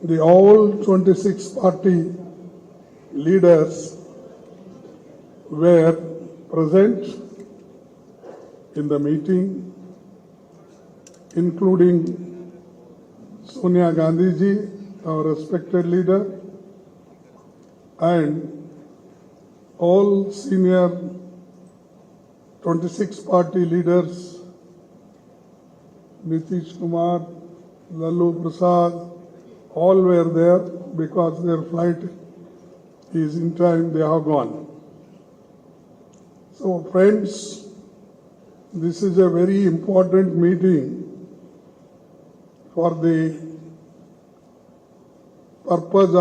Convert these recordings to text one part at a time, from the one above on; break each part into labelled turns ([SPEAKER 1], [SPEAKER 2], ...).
[SPEAKER 1] the all 26 party leaders were present in the meeting, including Sonia Gandhi ji, our respected leader, and all senior 26 party leaders, Nitish Kumar, Lalu Prasad, all were there because their flight is in time, they have gone. So friends, this is a very important meeting for the purpose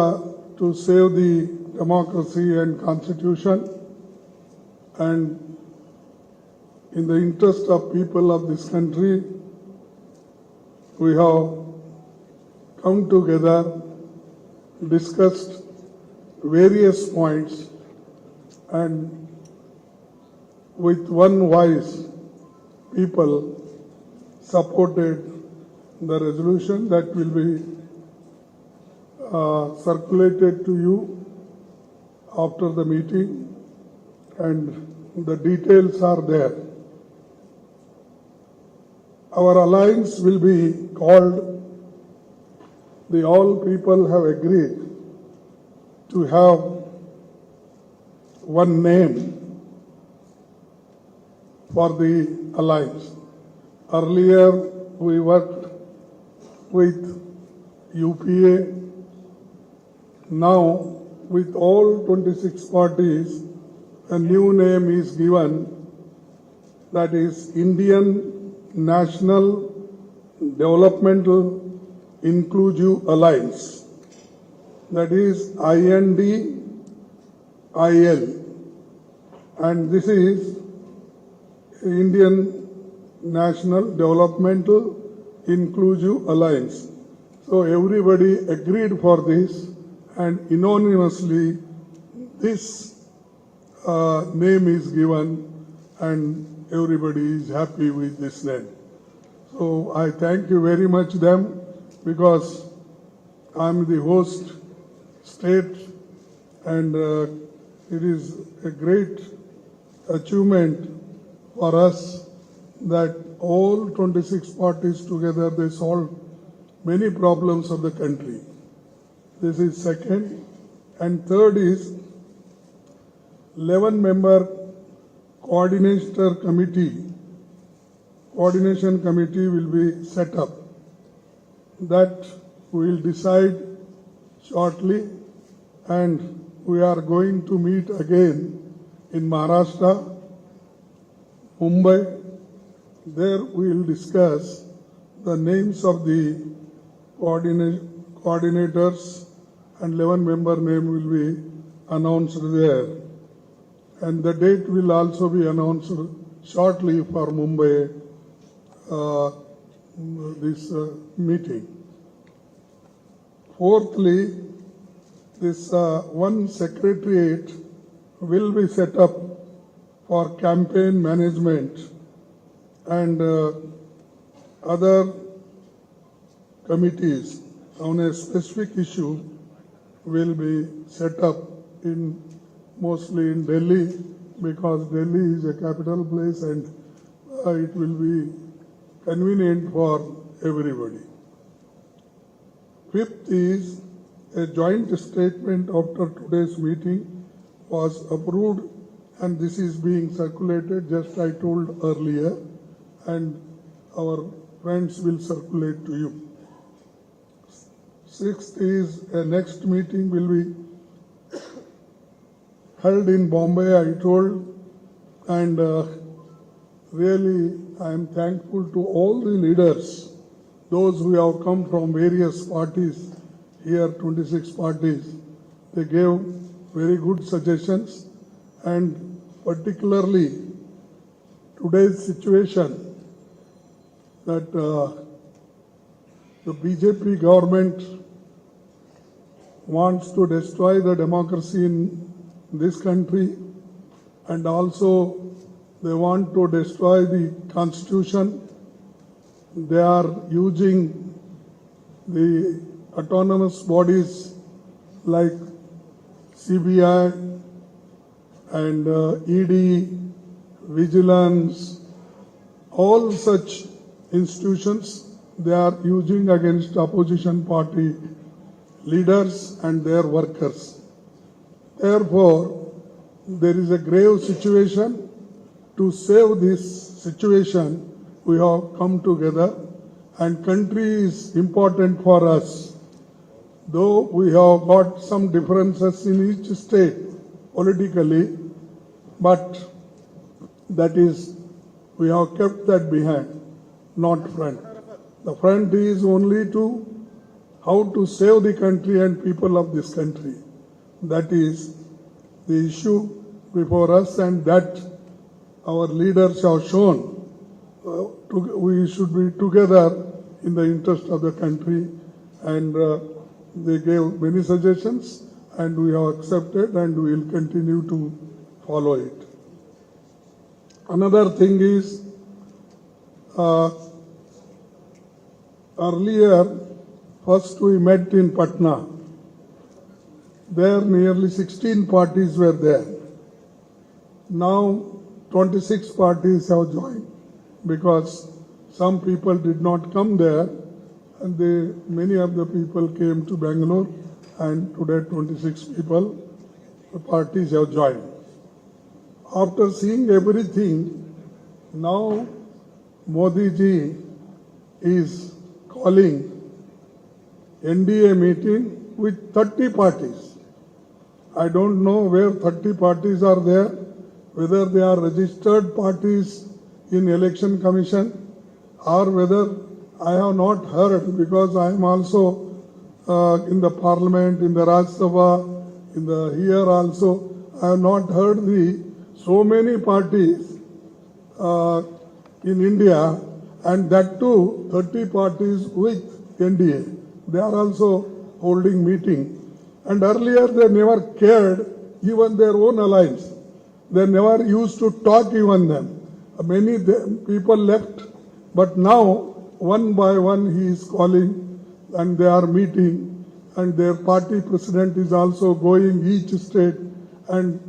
[SPEAKER 1] to save the democracy and constitution, and in the interest of people of this country, we have come together, discussed various points, and with one voice, people supported the resolution that will be circulated to you after the meeting, and the details are there. Our alliance will be called, the all people have agreed to have one name for the alliance. Earlier we worked with UPA. Now with all 26 parties, a new name is given, that is Indian National Developmental Inclusive Alliance, that is INDIL, and this is Indian National Developmental Inclusive Alliance. So everybody agreed for this, and unanimously this name is given, and everybody is happy with this name. So I thank you very much them, because I'm the host state, and it is a great achievement for us that all 26 parties together, they solved many problems of the country. This is second. And third is 11-member coordination committee will be set up. That we will decide shortly, and we are going to meet again in Maharashtra, Mumbai. There we will discuss the names of the coordinators, and 11-member name will be announced there. And the date will also be announced shortly for Mumbai, this meeting. Fourthly, this one secretariat will be set up for campaign management, and other committees on a specific issue will be set up mostly in Delhi, because Delhi is a capital place and it will be convenient for everybody. Fifth is a joint statement after today's meeting was approved, and this is being circulated, just I told earlier, and our friends will circulate to you. Sixth is a next meeting will be held in Bombay, I told, and really I am thankful to all the leaders, those who have come from various parties, here 26 parties. They gave very good suggestions, and particularly today's situation that the BJP government wants to destroy the democracy in this country, and also they want to destroy the constitution. They are using the autonomous bodies like CBI and ED, Vigilance, all such institutions they are using against opposition party leaders and their workers. Therefore, there is a grave situation. To save this situation, we have come together, and country is important for us. Though we have got some differences in each state politically, but that is, we have kept that behind, not front. The front is only to how to save the country and people of this country. That is the issue before us, and that our leaders have shown. We should be together in the interest of the country, and they gave many suggestions, and we have accepted, and we will continue to follow it. Another thing is, earlier, first we met in Patna. There nearly 16 parties were there. Now 26 parties have joined because some people did not come there, and many of the people came to Bangalore, and today 26 people, the parties have joined. After seeing everything, now Modi ji is calling NDA meeting with 30 parties. I don't know where 30 parties are there, whether they are registered parties in Election Commission or whether I have not heard, because I am also in the Parliament, in the Rajya Sabha, here also. I have not heard so many parties in India, and that too 30 parties with NDA. They are also holding meeting. And earlier they never cared even their own alliance. They never used to talk even them. Many people left, but now one by one he is calling and they are meeting, and their party president is also going each state, and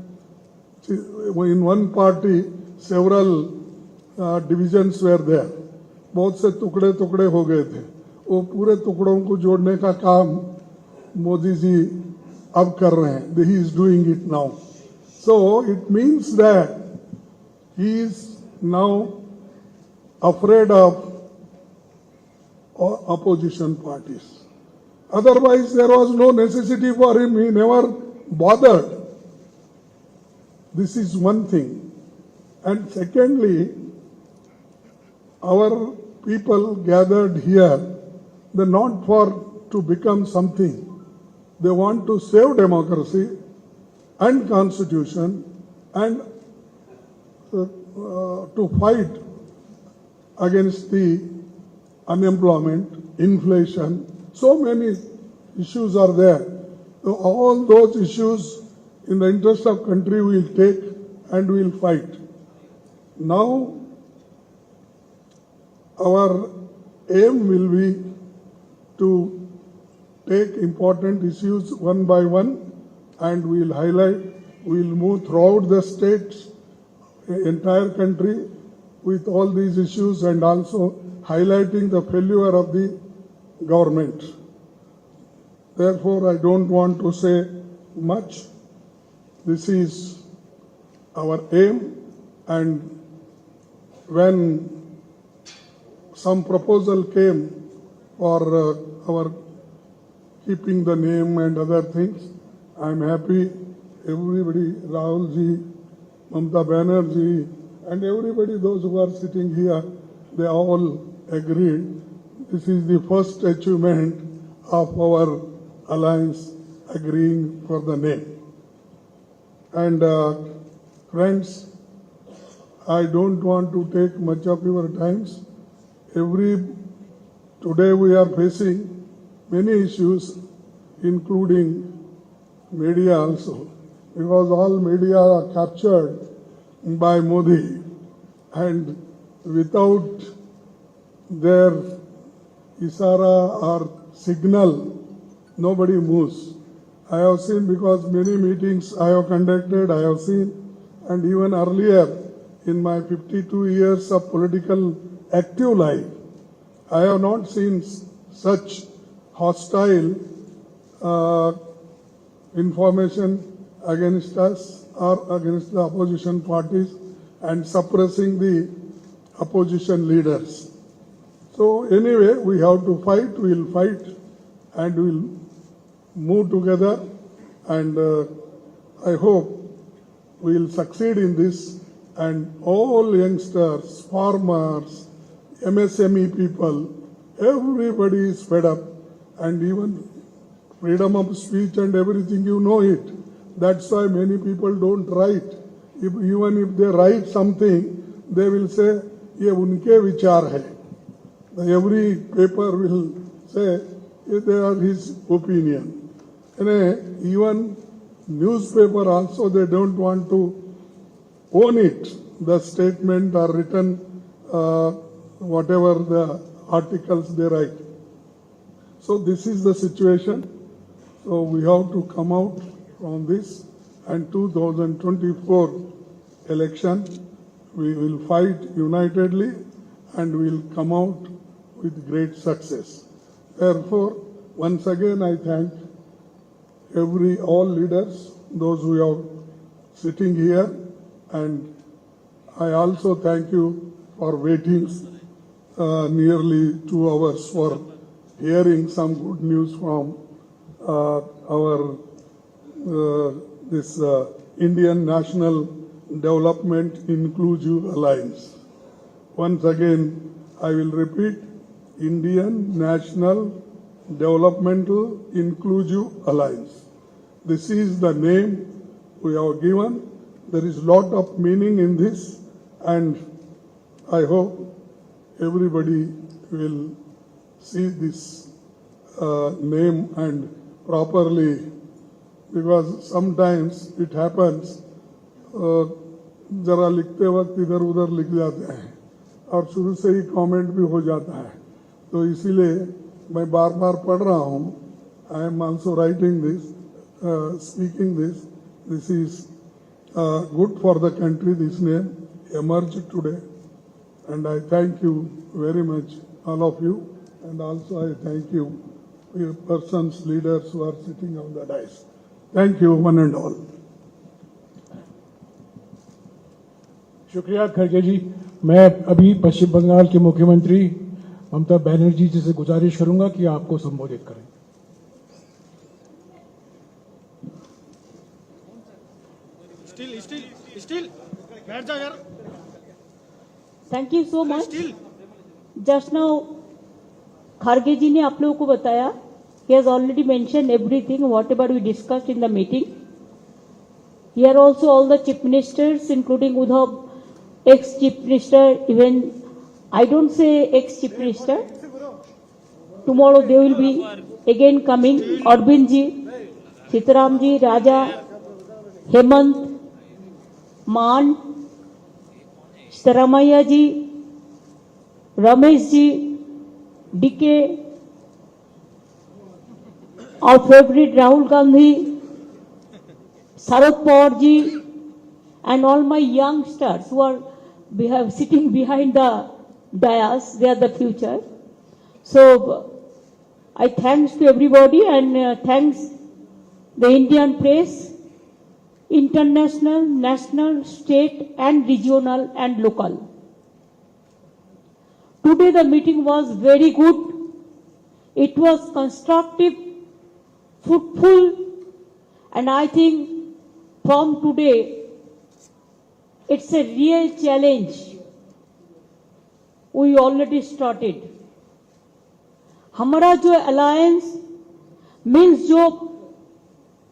[SPEAKER 1] in one party several divisions were there. बहुत से टुकड़े टुकड़े हो गए थे. वो पूरे टुकड़ों को जोड़ने का काम मोदी जी अब कर रहे हैं. He is doing it now. So it means that he is now afraid of opposition parties. Otherwise, there was no necessity for him. He never bothered. This is one thing. And secondly, our people gathered here, they're not to become something. They want to save democracy and constitution and to fight against the unemployment, inflation. So many issues are there. So all those issues in the interest of country we will take and we will fight. Now our aim will be to take important issues one by one, and we will highlight, we will move throughout the states, entire country with all these issues, and also highlighting the failure of the government. Therefore, I don't want to say much. This is our aim, and when some proposal came for our keeping the name and other things, I am happy. Everybody, Rahul ji, Mamata Banerjee, and everybody, those who are sitting here, they all agreed. This is the first achievement of our alliance agreeing for the name. And friends, I don't want to take much of your times. Today we are facing many issues, including media also, because all media are captured by Modi, and without their isara or signal, nobody moves. I have seen, because many meetings I have conducted, I have seen, and even earlier in my 52 years of political active life, I have not seen such hostile information against us or against the opposition parties and suppressing the opposition leaders. So anyway, we have to fight, we will fight and we will move together, and I hope we will succeed in this, and all youngsters, farmers, MSME people, everybody is fed up, and even freedom of speech and everything, you know it. That's why many people don't write. Even if they write something, they will say, ये उनके विचार है. Every paper will say, they are his opinion. And even newspaper also, they don't want to own it, the statement or written, whatever the articles they write. So this is the situation. So we have to come out from this, and 2024 election, we will fight unitedly and we will come out with great success. Therefore, once again I thank all leaders, those who are sitting here, and I also thank you for waiting nearly 2 hours for hearing some good news from our Indian National Development Inclusive Alliance. Once again, I will repeat, Indian National Developmental Inclusive Alliance. This is the name we have given. There is lot of meaning in this, and I hope everybody will see this name and properly, because sometimes it happens, जरा लिखते वक्त इधर उधर लिख जाते हैं और शुरू से ही कमेंट भी हो जाता है, तो इसीलिए मैं बार बार पढ़ रहा हूँ. I am also writing this, speaking this. This is good for the country. This name emerged today, and I thank you very much, all of you, and also I thank you, your persons, leaders who are sitting on the dais. Thank you, one and all.
[SPEAKER 2] शुक्रिया खड़गे जी. मैं अभी पश्चिम बंगाल के मुख्यमंत्री ममता बनर्जी जी से गुजारिश करूंगा कि आपको संबोधित करें.
[SPEAKER 3] स्टिल बैठ जा यार.
[SPEAKER 4] Thank you so much. Just now खड़गे जी ने आप लोगों को बताया. He has already mentioned everything, whatever we discussed in the meeting. Here also all the chief ministers, including Uddhav, ex-chief minister, even I don't say ex-chief minister. Tomorrow they will be again coming. Arvind ji, Sitaram ji, Raja, Hemant, Maan, Staramaya ji, Ramesh ji, DK, our favorite Rahul Gandhi, Sharad Pawar ji, and all my youngsters who are sitting behind the dais. They are the future. So I thanks to everybody, and thanks the Indian press, international, national, state and regional and local. Today the meeting was very good. It was constructive, fruitful, and I think from today it's a real challenge. We already started. हमारा जो alliance means जो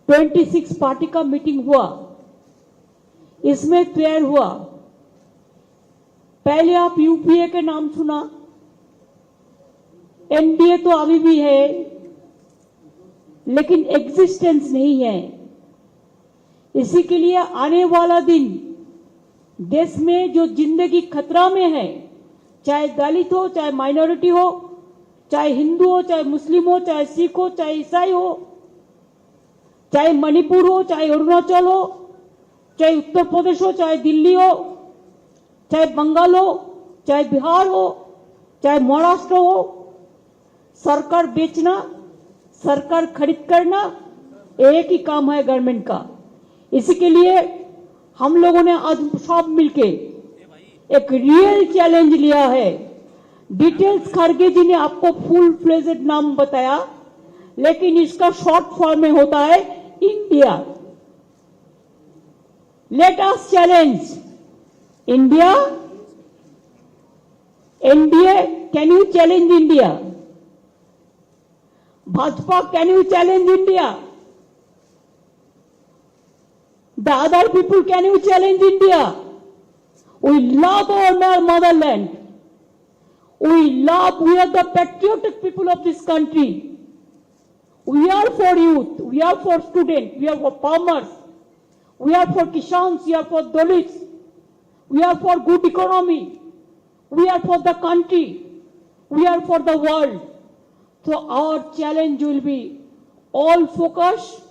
[SPEAKER 4] 26 party का meeting हुआ, इसमें clear हुआ. पहले आप UPA के नाम सुना, एनडीए तो अभी भी है लेकिन एग्जिस्टेंस नहीं है. इसी के लिए आने वाला दिन देश में जो जिंदगी खतरा में है, चाहे दलित हो चाहे माइनॉरिटी हो, चाहे हिंदू हो, चाहे मुस्लिम हो, चाहे सिख हो, चाहे ईसाई हो, चाहे मणिपुर हो, चाहे अरुणाचल हो, चाहे उत्तर प्रदेश हो, चाहे दिल्ली हो, चाहे बंगाल हो, चाहे बिहार हो, चाहे महाराष्ट्र हो, सरकार बेचना, सरकार खरीद करना एक ही काम है गवर्नमेंट का। इसी के लिए हम लोगों ने आज सब मिलके एक रियल चैलेंज लिया है। डिटेल्स खड़गे जी ने आपको फुल फ्लेजेड नाम बताया, लेकिन इसका शॉर्ट फॉर्म में होता है India. Let us challenge India. NDA, can you challenge India? Bhajpa, can you challenge India? The other people, can you challenge India? We love our motherland. We are the patriotic people of this country. We are for youth, we are for students, we are for farmers, we are for Kishans, we are for Dalits, we are for good economy, we are for the country, we are for the world. So our challenge will be all focus,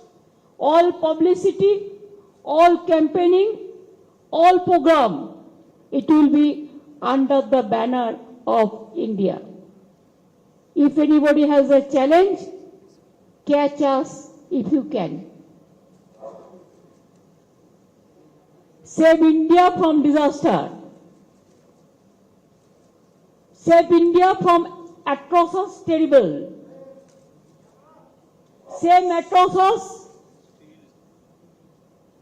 [SPEAKER 4] all publicity, all campaigning, all program. It will be under the banner of India. If anybody has a challenge, catch us if you can. Save India from disaster. Save India from atrocious terrible. Save atrocious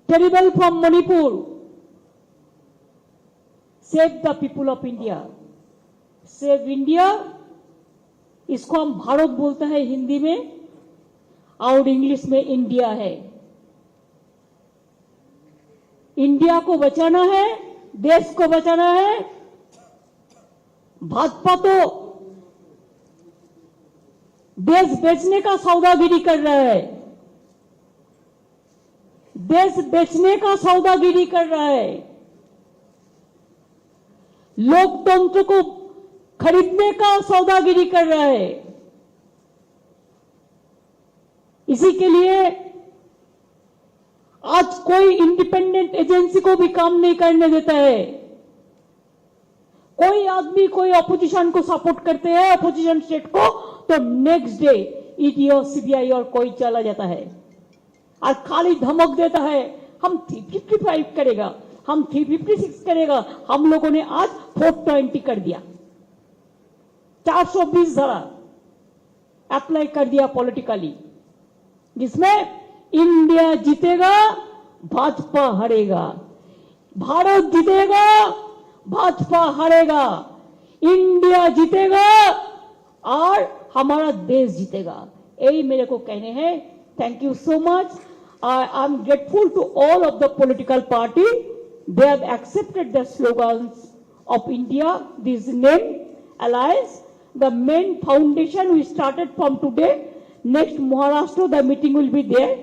[SPEAKER 4] terrible from Manipur. Save the people of India. Save India. इसको हम भारत बोलते हैं हिंदी में और English में India है। India को बचाना है, देश को बचाना है। भाजपा तो देश बेचने का सौदागिरी कर रहा है, देश बेचने का सौदागिरी कर रहा है, लोकतंत्र को खरीदने का सौदागिरी कर रहा है। इसी के लिए आज कोई इंडिपेंडेंट एजेंसी को भी काम नहीं करने देता है। कोई आदमी कोई अपोजिशन को सपोर्ट करते हैं, अपोजिशन स्टेट को, तो नेक्स्ट डे ईडी और सीबीआई और कोई चला जाता है और खाली धमक देता है हम 355 करेगा, हम 356 करेगा। हम लोगों ने आज 420 कर दिया, 420 धारा अप्लाई कर दिया पॉलिटिकली, जिसमें इंडिया जीतेगा, भाजपा हारेगा, भारत जीतेगा, भाजपा हारेगा, इंडिया जीतेगा और हमारा देश जीतेगा। यही मेरे को कहने हैं। Thank you so much. I am grateful to all of the political party. They have accepted the slogans of India, this name, alliance. The main foundation we started from today. Next Maharashtra, the meeting will be there.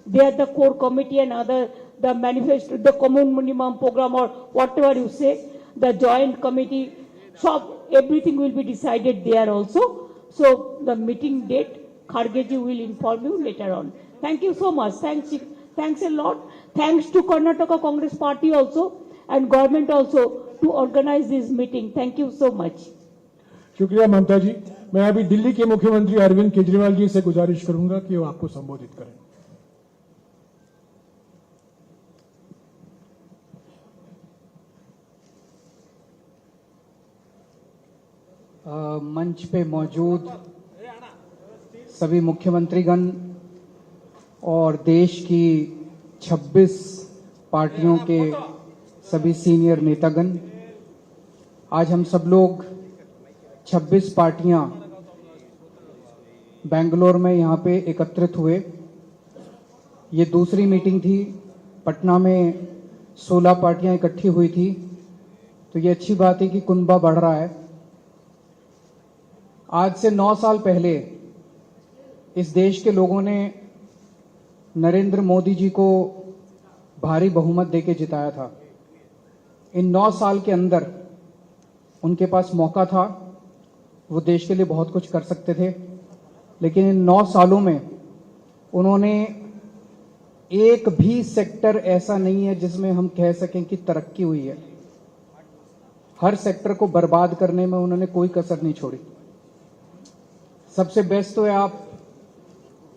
[SPEAKER 4] There the core committee and other, the manifesto, the common minimum program or whatever you say, the joint committee, so everything will be decided there also. So the meeting date, Khargeji will inform you later on. Thank you so much. Thanks a lot. Thanks to Karnataka Congress Party also and government also to organize this meeting. Thank you so much.
[SPEAKER 2] शुक्रिया ममता जी। मैं अभी दिल्ली के मुख्यमंत्री अरविंद केजरीवाल जी से गुजारिश करूंगा कि वो आपको संबोधित करें।
[SPEAKER 5] मंच पे मौजूद सभी मुख्यमंत्रीगण और देश की 26 पार्टियों के सभी सीनियर नेतागण, आज हम सब लोग 26 पार्टियां बेंगलोर में यहाँ पे एकत्रित हुए। ये दूसरी मीटिंग थी। पटना में 16 पार्टियां इकट्ठी हुई थी, तो ये अच्छी बात है कि कुनबा बढ़ रहा है। आज से 9 साल पहले इस देश के लोगों ने नरेंद्र मोदी जी को भारी बहुमत देके जिताया था। इन 9 साल के अंदर उनके पास मौका था, वो देश के लिए बहुत कुछ कर सकते थे, लेकिन इन 9 सालों में उन्होंने एक भी सेक्टर ऐसा नहीं है जिसमें हम कह सकें कि तरक्की हुई है। हर सेक्टर को बर्बाद करने में उन्होंने कोई कसर नहीं छोड़ी। सबसे बेस्ट तो है आप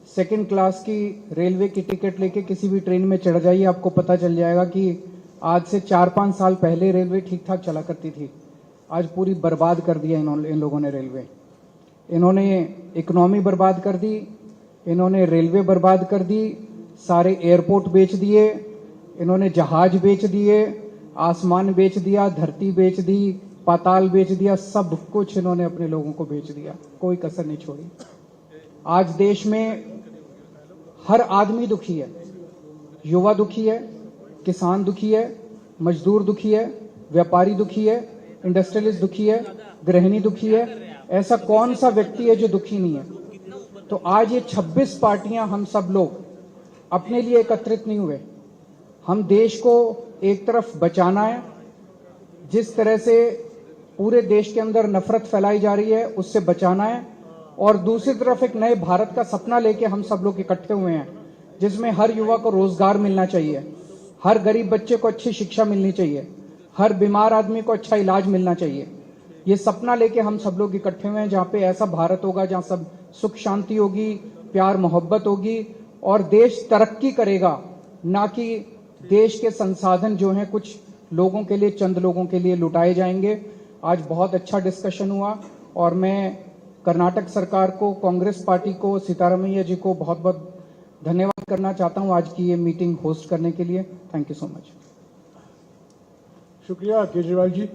[SPEAKER 5] सेकंड क्लास की रेलवे की टिकट लेके किसी भी ट्रेन में चढ़ जाइए, आपको पता चल जाएगा कि आज से 4-5 साल पहले रेलवे ठीक ठाक चला करती थी। आज पूरी बर्बाद कर दिया इन लोगों ने रेलवे। इन्होंने इकोनॉमी बर्बाद कर दी, इन्होंने रेलवे बर्बाद कर दी, सारे एयरपोर्ट बेच दिए, इन्होंने जहाज बेच दिए, आसमान बेच दिया, धरती बेच दी, पाताल बेच दिया, सब कुछ इन्होंने अपने लोगों को बेच दिया, कोई कसर नहीं छोड़ी। आज देश में हर आदमी दुखी है, युवा दुखी है, किसान दुखी है, मजदूर दुखी है, व्यापारी दुखी है, इंडस्ट्रियलिस्ट दुखी है, गृहिणी दुखी है। ऐसा कौन सा व्यक्ति है जो दुखी नहीं है? तो आज ये 26 पार्टियां, हम सब लोग अपने लिए एकत्रित नहीं हुए। हम देश को एक तरफ बचाना है, जिस तरह से पूरे देश के अंदर नफरत फैलाई जा रही है उससे बचाना है, और दूसरी तरफ एक नए भारत का सपना लेके हम सब लोग इकट्ठे हुए हैं, जिसमें हर युवा को रोजगार मिलना चाहिए, हर गरीब बच्चे को अच्छी शिक्षा मिलनी चाहिए, हर बीमार आदमी को अच्छा इलाज मिलना चाहिए। ये सपना लेके हम सब लोग इकट्ठे हुए हैं, जहां पे ऐसा भारत होगा जहां सब सुख शांति होगी, प्यार मोहब्बत होगी और देश तरक्की करेगा, ना कि देश के संसाधन जो हैं कुछ लोगों के लिए, चंद लोगों के लिए लुटाए जाएंगे। आज बहुत अच्छा डिस्कशन हुआ और मैं कर्नाटक सरकार को, कांग्रेस पार्टी को, सीतारामैया जी को बहुत बहुत धन्यवाद करना चाहता हूं आज की ये मीटिंग होस्ट करने के लिए। Thank you so much.
[SPEAKER 2] शुक्रिया केजरीवाल जी।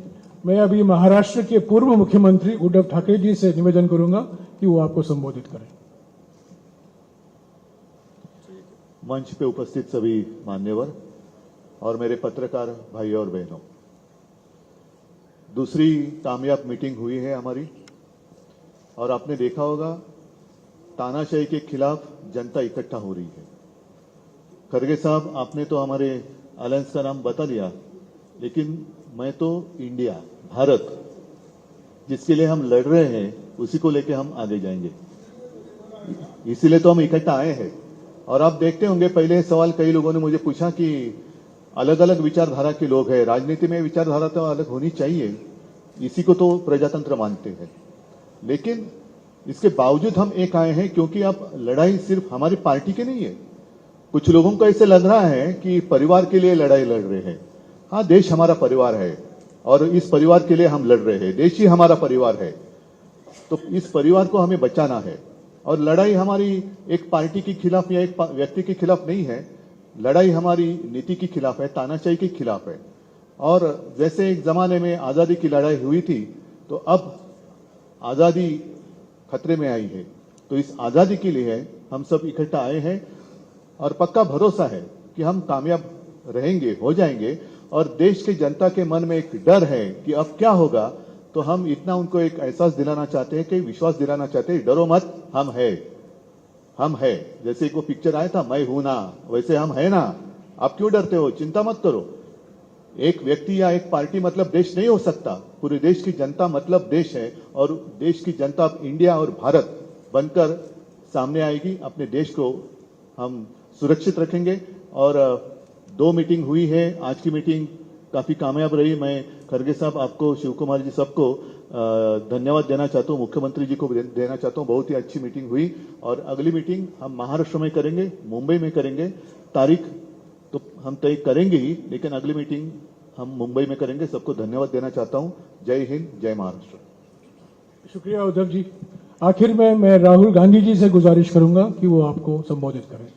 [SPEAKER 2] मैं अभी महाराष्ट्र के पूर्व मुख्यमंत्री उद्धव ठाकरे जी से निवेदन करूंगा कि वो आपको संबोधित करें।
[SPEAKER 6] मंच पे उपस्थित सभी मान्यवर और मेरे पत्रकार भाइयों और बहनों, दूसरी कामयाब मीटिंग हुई है हमारी और आपने देखा होगा तानाशाही के खिलाफ जनता इकट्ठा हो रही है। खरगे साहब, आपने तो हमारे अलायंस का नाम बता दिया, लेकिन मैं तो इंडिया, भारत, जिसके लिए हम लड़ रहे हैं उसी को लेकर हम आगे जाएंगे। इसीलिए तो हम इकट्ठा आए हैं। और आप देखते होंगे, पहले सवाल कई लोगों ने मुझे पूछा कि अलग अलग विचारधारा के लोग हैं, राजनीति में विचारधारा तो अलग होनी चाहिए, इसी को तो प्रजातंत्र मानते हैं। लेकिन इसके बावजूद हम एक आए हैं क्योंकि अब लड़ाई सिर्फ हमारी पार्टी की नहीं है। कुछ लोगों को ऐसे लग रहा है कि परिवार के लिए लड़ाई लड़ रहे हैं। हाँ, देश हमारा परिवार है और इस परिवार के लिए हम लड़ रहे हैं। देश ही हमारा परिवार है, तो इस परिवार को हमें बचाना है। और लड़ाई हमारी एक पार्टी के खिलाफ या एक व्यक्ति के खिलाफ नहीं है, लड़ाई हमारी नीति के खिलाफ है, तानाशाही के खिलाफ है। और जैसे एक जमाने में आजादी की लड़ाई हुई थी, तो अब आजादी खतरे में आई है। तो इस आजादी के लिए हम सब इकट्ठा आए हैं और पक्का भरोसा है कि हम कामयाब रहेंगे, हो जाएंगे। और देश की जनता के मन में एक डर है कि अब क्या होगा, तो हम इतना उनको एक एहसास दिलाना चाहते हैं, कि विश्वास दिलाना चाहते हैं, डरो मत, हम है। जैसे एक वो पिक्चर आया था, मैं हूं ना, वैसे हम है ना, आप क्यों डरते हो, चिंता मत करो। एक व्यक्ति या एक पार्टी मतलब देश नहीं हो सकता, पूरे देश की जनता मतलब देश है। और देश की जनता अब इंडिया और भारत बनकर सामने आएगी। अपने देश को हम सुरक्षित रखेंगे। और 2 मीटिंग हुई है, आज की मीटिंग काफी कामयाब रही। मैं खरगे साहब, आपको, शिव कुमार जी, सबको धन्यवाद देना चाहता हूं, मुख्यमंत्री जी को देना चाहता हूं। बहुत ही अच्छी मीटिंग हुई। और अगली मीटिंग हम महाराष्ट्र में करेंगे, मुंबई में करेंगे। तारीख तो हम तय करेंगे ही, लेकिन अगली मीटिंग हम मुंबई में करेंगे। सबको धन्यवाद देना चाहता हूं। जय हिंद, जय महाराष्ट्र।
[SPEAKER 2] शुक्रिया उद्धव जी। आखिर में मैं राहुल गांधी जी से गुजारिश करूंगा कि वो आपको संबोधित करें।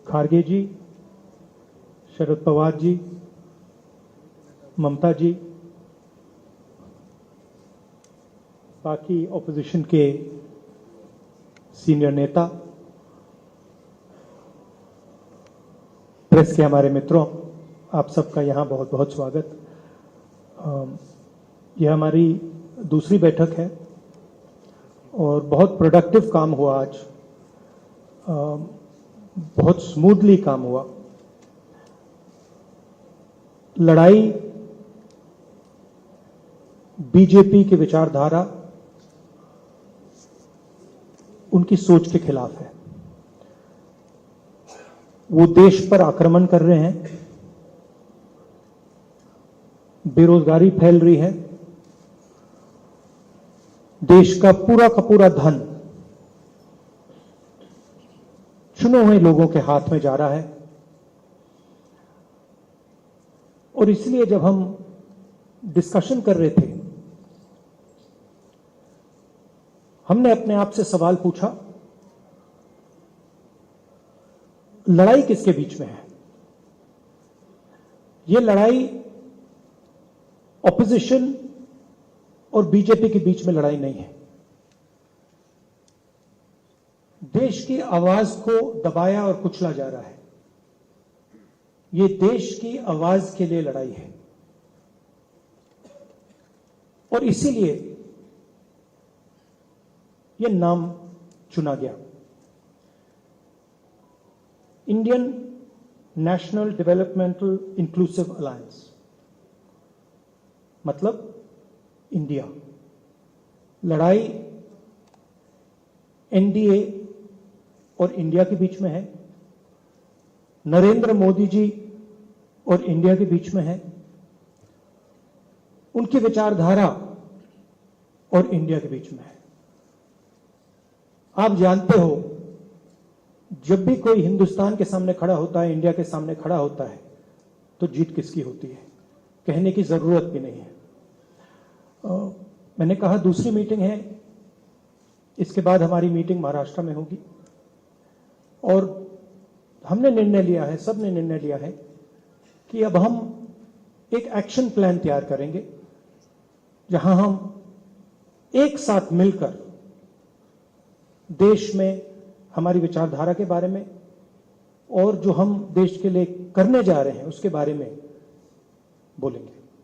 [SPEAKER 7] खारगे जी, शरद पवार जी, ममता जी, बाकी ऑपोजिशन के सीनियर नेता, प्रेस के हमारे मित्रों, आप सबका यहाँ बहुत बहुत स्वागत। यह हमारी दूसरी बैठक है और बहुत प्रोडक्टिव काम हुआ आज, बहुत स्मूथली काम हुआ। लड़ाई बीजेपी की विचारधारा, उनकी सोच के खिलाफ है। वो देश पर आक्रमण कर रहे हैं, बेरोजगारी फैल रही है, देश का पूरा धन चुने हुए लोगों के हाथ में जा रहा है। और इसलिए जब हम डिस्कशन कर रहे थे, हमने अपने आप से सवाल पूछा, लड़ाई किसके बीच में है? ये लड़ाई ऑपोजिशन और बीजेपी के बीच में लड़ाई नहीं है। देश की आवाज को दबाया और कुचला जा रहा है। ये देश की आवाज के लिए लड़ाई है और इसीलिए ये नाम चुना गया, Indian national developmental inclusive alliance, मतलब इंडिया। लड़ाई एनडीए और इंडिया के बीच में है, नरेंद्र मोदी जी और इंडिया के बीच में है, उनकी विचारधारा और इंडिया के बीच में है। आप जानते हो, जब भी कोई हिंदुस्तान के सामने खड़ा होता है, इंडिया के सामने खड़ा होता है, तो जीत किसकी होती है, कहने की जरूरत भी नहीं है। मैंने कहा दूसरी मीटिंग है, इसके बाद हमारी मीटिंग महाराष्ट्र में होगी और हमने निर्णय लिया है, सबने निर्णय लिया है कि अब हम एक एक्शन प्लान तैयार करेंगे जहां हम एक साथ मिलकर देश में हमारी विचारधारा के बारे में और जो हम देश के लिए करने जा रहे हैं उसके बारे में बोलेंगे।